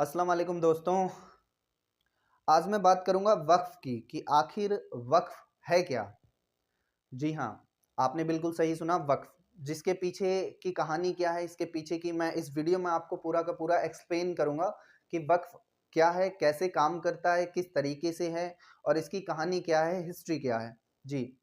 अस्सलाम वालेकुम दोस्तों। आज मैं बात करूंगा वक्फ की कि आखिर वक्फ है क्या। जी हाँ, आपने बिल्कुल सही सुना, वक्फ। जिसके पीछे की कहानी क्या है, इसके पीछे की मैं इस वीडियो में आपको पूरा का पूरा एक्सप्लेन करूंगा कि वक्फ क्या है, कैसे काम करता है, किस तरीके से है और इसकी कहानी क्या है, हिस्ट्री क्या है। जी,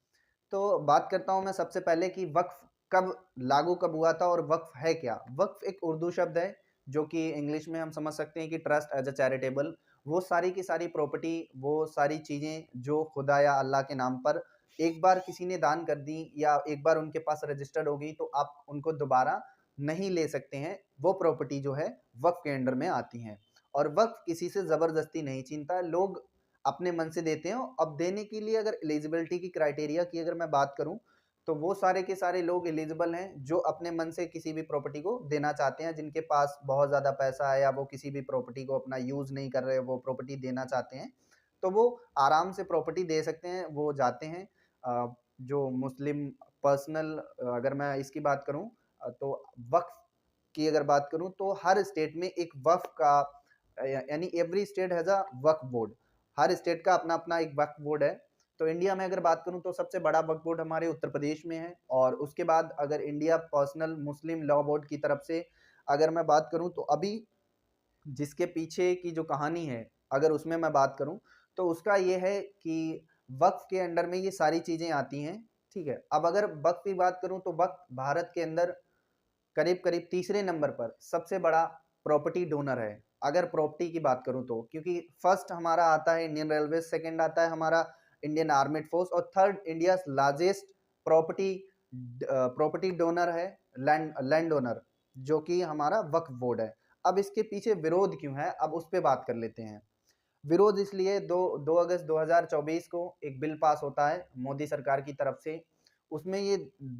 तो बात करता हूं मैं सबसे पहले कि वक्फ कब हुआ था और वक्फ है क्या। वक्फ एक उर्दू शब्द है जो कि इंग्लिश में हम समझ सकते हैं कि ट्रस्ट एज अ चैरिटेबल। वो सारी की सारी प्रॉपर्टी, वो सारी चीज़ें जो खुदा या अल्लाह के नाम पर एक बार किसी ने दान कर दी या एक बार उनके पास रजिस्टर्ड हो गई तो आप उनको दोबारा नहीं ले सकते हैं, वो प्रॉपर्टी जो है वक्फ के अंडर में आती हैं। और वक्फ किसी से ज़बरदस्ती नहीं छीनता, लोग अपने मन से देते हैं। अब देने के लिए अगर एलिजिबिलिटी की क्राइटेरिया की अगर मैं बात करूं तो वो सारे के सारे लोग एलिजिबल हैं जो अपने मन से किसी भी प्रॉपर्टी को देना चाहते हैं, जिनके पास बहुत ज़्यादा पैसा है या वो किसी भी प्रॉपर्टी को अपना यूज़ नहीं कर रहे, वो प्रॉपर्टी देना चाहते हैं तो वो आराम से प्रॉपर्टी दे सकते हैं। वो जाते हैं जो मुस्लिम पर्सनल, अगर मैं इसकी बात करूं तो वक्फ की अगर बात करूं तो हर स्टेट में एक वक्फ का यानी every state has a Waqf board. Her state का अपना अपना एक वक्फ बोर्ड है। तो इंडिया में अगर बात करूं तो सबसे बड़ा वक्फ बोर्ड हमारे उत्तर प्रदेश में है। और उसके बाद अगर इंडिया पर्सनल मुस्लिम लॉ बोर्ड की तरफ से अगर मैं बात करूं तो अभी जिसके पीछे की जो कहानी है, अगर उसमें मैं बात करूं तो उसका ये है कि वक्फ के अंडर में ये सारी चीज़ें आती हैं। ठीक है, अब अगर वक्फ की बात करूं तो वक्फ भारत के अंदर करीब करीब तीसरे नंबर पर सबसे बड़ा प्रॉपर्टी डोनर है अगर प्रॉपर्टी की बात करूं तो। क्योंकि फर्स्ट हमारा आता है इंडियन रेलवे, सेकंड आता है हमारा इंडियन आर्मेड फोर्स और third India largest property property donor है लैंड ओनर, जो कि हमारा वक्फ बोर्ड है। अब इसके पीछे विरोध क्यों है, अब उस पर बात कर लेते हैं। विरोध इसलिए, 2 अगस्त 2024 को एक बिल पास होता है मोदी सरकार की तरफ से। उसमें ये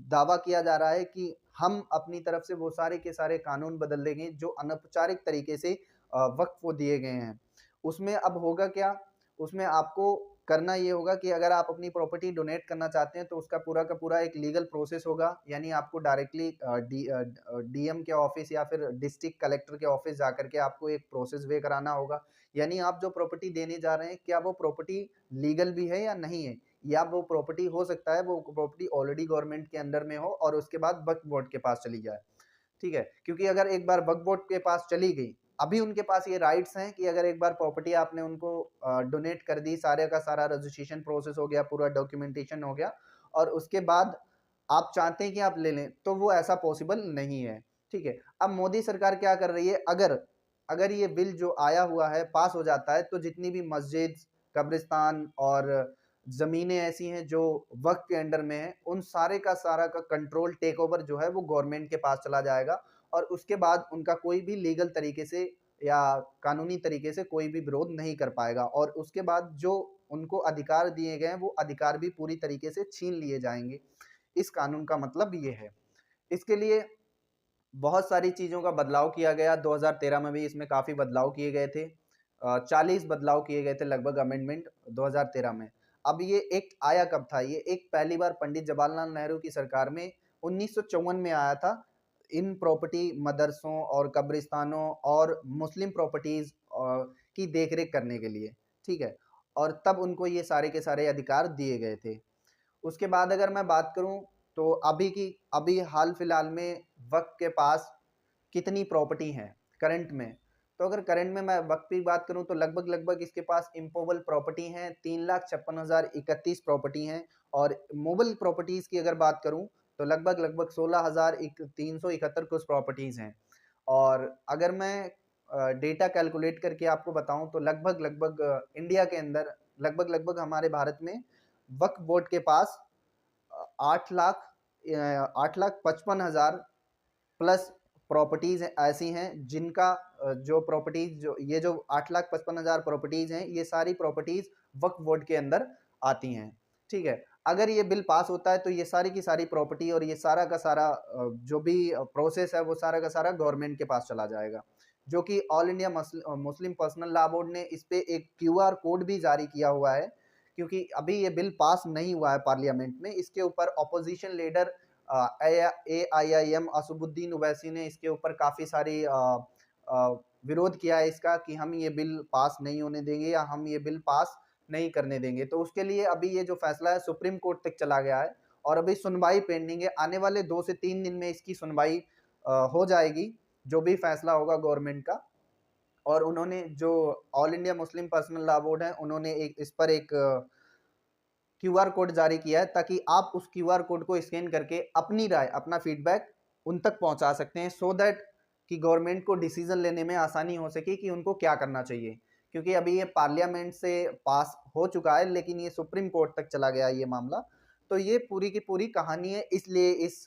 दावा किया जा रहा है कि हम अपनी तरफ से वो सारे के सारे कानून बदल देंगे जो अनौपचारिक तरीके से वक्फ को दिए गए हैं। उसमें अब होगा क्या, उसमें आपको करना ये होगा कि अगर आप अपनी प्रॉपर्टी डोनेट करना चाहते हैं तो उसका पूरा का पूरा एक लीगल प्रोसेस होगा। यानी आपको डायरेक्टली डीएम के ऑफिस या फिर डिस्ट्रिक्ट कलेक्टर के ऑफिस जाकर के आपको एक प्रोसेस वे कराना होगा। यानी आप जो प्रॉपर्टी देने जा रहे हैं, क्या वो प्रॉपर्टी लीगल भी है या नहीं है, या वो प्रॉपर्टी हो सकता है वो प्रॉपर्टी ऑलरेडी गवर्नमेंट के अंडर में हो और उसके बाद वक्फ बोर्ड के पास चली जाए। ठीक है, क्योंकि अगर एक बार वक्फ बोर्ड के पास चली गई, अभी उनके पास ये राइट्स हैं कि अगर एक बार प्रॉपर्टी आपने उनको डोनेट कर दी, सारे का सारा रजिस्ट्रेशन प्रोसेस हो गया, पूरा डॉक्यूमेंटेशन हो गया और उसके बाद आप चाहते हैं कि आप ले लें, तो वो ऐसा पॉसिबल नहीं है। ठीक है, अब मोदी सरकार क्या कर रही है, अगर अगर ये बिल जो आया हुआ है पास हो जाता है तो जितनी भी मस्जिद, कब्रिस्तान और ज़मीनें ऐसी हैं जो वक्फ के अंडर में हैं, उन सारे का सारा का कंट्रोल, टेक ओवर जो है वो गवर्नमेंट के पास चला जाएगा। और उसके बाद उनका कोई भी लीगल तरीके से या कानूनी तरीके से कोई भी विरोध नहीं कर पाएगा और उसके बाद जो उनको अधिकार दिए गए हैं वो अधिकार भी पूरी तरीके से छीन लिए जाएंगे। इस कानून का मतलब ये है। इसके लिए बहुत सारी चीज़ों का बदलाव किया गया। 2013 में भी इसमें काफ़ी बदलाव किए गए थे। 40 बदलाव किए गए थे लगभग अमेंडमेंट 2013 में। अब ये एक्ट आया कब था, ये एक्ट पहली बार पंडित जवाहरलाल नेहरू की सरकार में 1954 में आया था। इन प्रॉपर्टी मदरसों और कब्रिस्तानों और मुस्लिम प्रॉपर्टीज़ की देख-रेख करने के लिए, ठीक है? और तब उनको ये सारे के सारे अधिकार दिए गए थे। उसके बाद अगर मैं बात करूं तो अभी हाल फिलहाल में वक्त के पास कितनी प्रॉपर्टी हैं करंट में। तो अगर करंट में मैं वक्त की बात करूं तो लगभग लगभग इसके पास इम्पोबल प्रॉपर्टी हैं 3,56,031 प्रॉपर्टी हैं। और मोबल प्रॉपर्टीज़ की अगर बात करूं तो लगभग लगभग 16,371 कुछ प्रॉपर्टीज़ हैं। और अगर मैं डेटा कैलकुलेट करके आपको बताऊं तो लगभग लगभग इंडिया के अंदर लगभग लगभग हमारे भारत में वक्फ बोर्ड के पास 8,55,000 प्लस प्रॉपर्टीज ऐसी हैं जिनका जो प्रॉपर्टीज जो ये जो 8,55,000 प्रॉपर्टीज हैं, ये सारी प्रॉपर्टीज वक्फ बोर्ड के अंदर आती हैं। ठीक है, अगर ये बिल पास होता है तो ये सारी की सारी प्रॉपर्टी और ये सारा का सारा जो भी प्रोसेस है वो सारा का सारा गवर्नमेंट के पास चला जाएगा। जो कि all India Muslim personal law board ने इस पे एक क्यूआर कोड भी जारी किया हुआ है। क्योंकि अभी ये बिल पास नहीं हुआ है पार्लियामेंट में, इसके ऊपर opposition leader AIIM Asaduddin Owaisi ने इसके ऊपर काफ़ी सारी विरोध किया है इसका कि हम ये बिल पास नहीं होने देंगे या हम ये बिल पास नहीं करने देंगे। तो उसके लिए अभी ये जो फैसला है सुप्रीम कोर्ट तक चला गया है और अभी सुनवाई पेंडिंग है। आने वाले 2 से 3 दिन में इसकी सुनवाई हो जाएगी, जो भी फैसला होगा गवर्नमेंट का। और उन्होंने जो all India Muslim personal law board है, उन्होंने एक इस पर एक क्यूआर कोड जारी किया है, ताकि आप उस क्यूआर कोड को स्कैन करके अपनी राय, अपना फीडबैक उन तक पहुंचा सकते हैं, सो दैट कि गवर्नमेंट को डिसीजन लेने में आसानी हो सके कि उनको क्या करना चाहिए। क्योंकि अभी ये पार्लियामेंट से पास हो चुका है, लेकिन ये सुप्रीम कोर्ट तक चला गया ये मामला। तो ये पूरी की पूरी कहानी है, इसलिए इस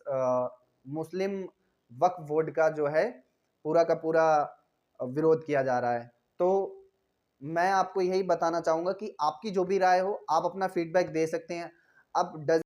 मुस्लिम वक्फ बोर्ड का जो है पूरा का पूरा विरोध किया जा रहा है। तो मैं आपको यही बताना चाहूंगा कि आपकी जो भी राय हो, आप अपना फीडबैक दे सकते हैं। अब